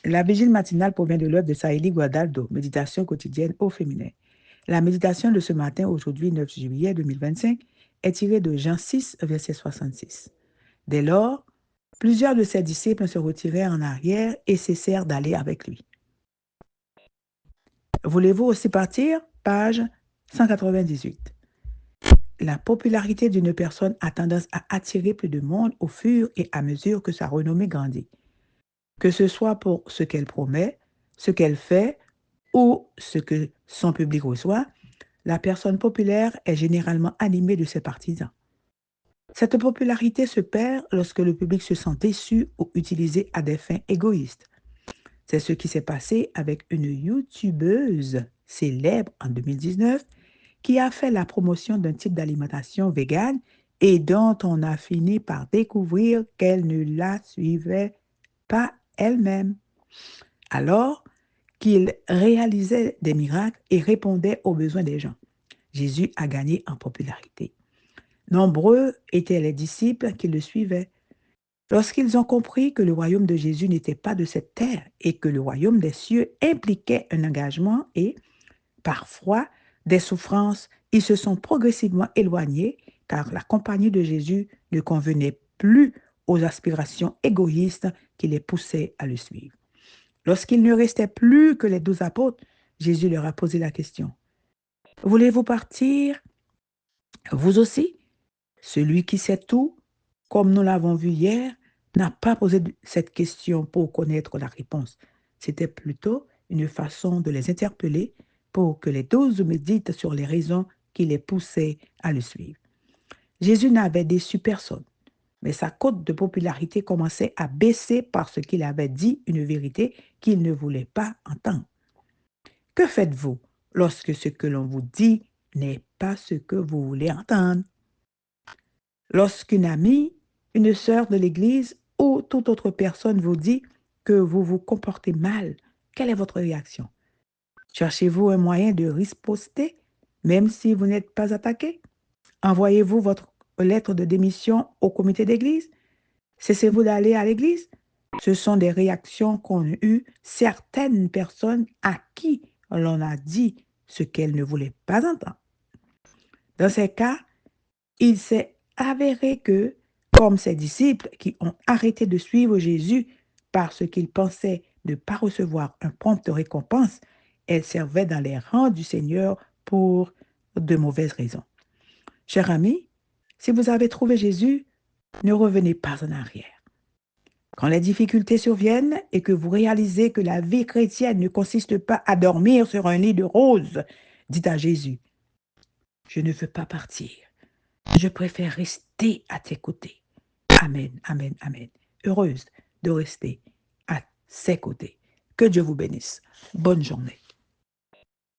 La vigile matinale provient de l'œuvre de Saïli Guadaldo, Méditation quotidienne au féminin. La méditation de ce matin, aujourd'hui 9 juillet 2025, est tirée de Jean 6, verset 66. Dès lors, plusieurs de ses disciples se retirèrent en arrière et cessèrent d'aller avec lui. Voulez-vous aussi partir? Page 198. La popularité d'une personne a tendance à attirer plus de monde au fur et à mesure que sa renommée grandit. Que ce soit pour ce qu'elle promet, ce qu'elle fait ou ce que son public reçoit, la personne populaire est généralement animée de ses partisans. Cette popularité se perd lorsque le public se sent déçu ou utilisé à des fins égoïstes. C'est ce qui s'est passé avec une youtubeuse célèbre en 2019 qui a fait la promotion d'un type d'alimentation végane et dont on a fini par découvrir qu'elle ne la suivait pas elle-même. Alors qu'il réalisait des miracles et répondait aux besoins des gens, Jésus a gagné en popularité. Nombreux étaient les disciples qui le suivaient. Lorsqu'ils ont compris que le royaume de Jésus n'était pas de cette terre et que le royaume des cieux impliquait un engagement et, parfois, des souffrances, ils se sont progressivement éloignés car la compagnie de Jésus ne convenait plus aux aspirations égoïstes qui les poussaient à le suivre. Lorsqu'il ne restait plus que les 12 apôtres, Jésus leur a posé la question. Voulez-vous partir, vous aussi? Celui qui sait tout, comme nous l'avons vu hier, n'a pas posé cette question pour connaître la réponse. C'était plutôt une façon de les interpeller pour que les 12 méditent sur les raisons qui les poussaient à le suivre. Jésus n'avait déçu personne, mais sa cote de popularité commençait à baisser parce qu'il avait dit une vérité qu'il ne voulait pas entendre. Que faites-vous lorsque ce que l'on vous dit n'est pas ce que vous voulez entendre? Lorsqu'une amie, une sœur de l'Église ou toute autre personne vous dit que vous vous comportez mal, quelle est votre réaction? Cherchez-vous un moyen de riposter, même si vous n'êtes pas attaqué? Envoyez-vous votre lettre de démission au comité d'église? Cessez-vous d'aller à l'église? Ce sont des réactions qu'ont eues certaines personnes à qui l'on a dit ce qu'elles ne voulaient pas entendre. Dans ces cas, il s'est avéré que, comme ses disciples qui ont arrêté de suivre Jésus parce qu'ils pensaient ne pas recevoir un prompt récompense, elles servaient dans les rangs du Seigneur pour de mauvaises raisons. Chers amis, si vous avez trouvé Jésus, ne revenez pas en arrière. Quand les difficultés surviennent et que vous réalisez que la vie chrétienne ne consiste pas à dormir sur un lit de roses, dites à Jésus, je ne veux pas partir. Je préfère rester à tes côtés. Amen, amen, amen. Heureuse de rester à ses côtés. Que Dieu vous bénisse. Bonne journée.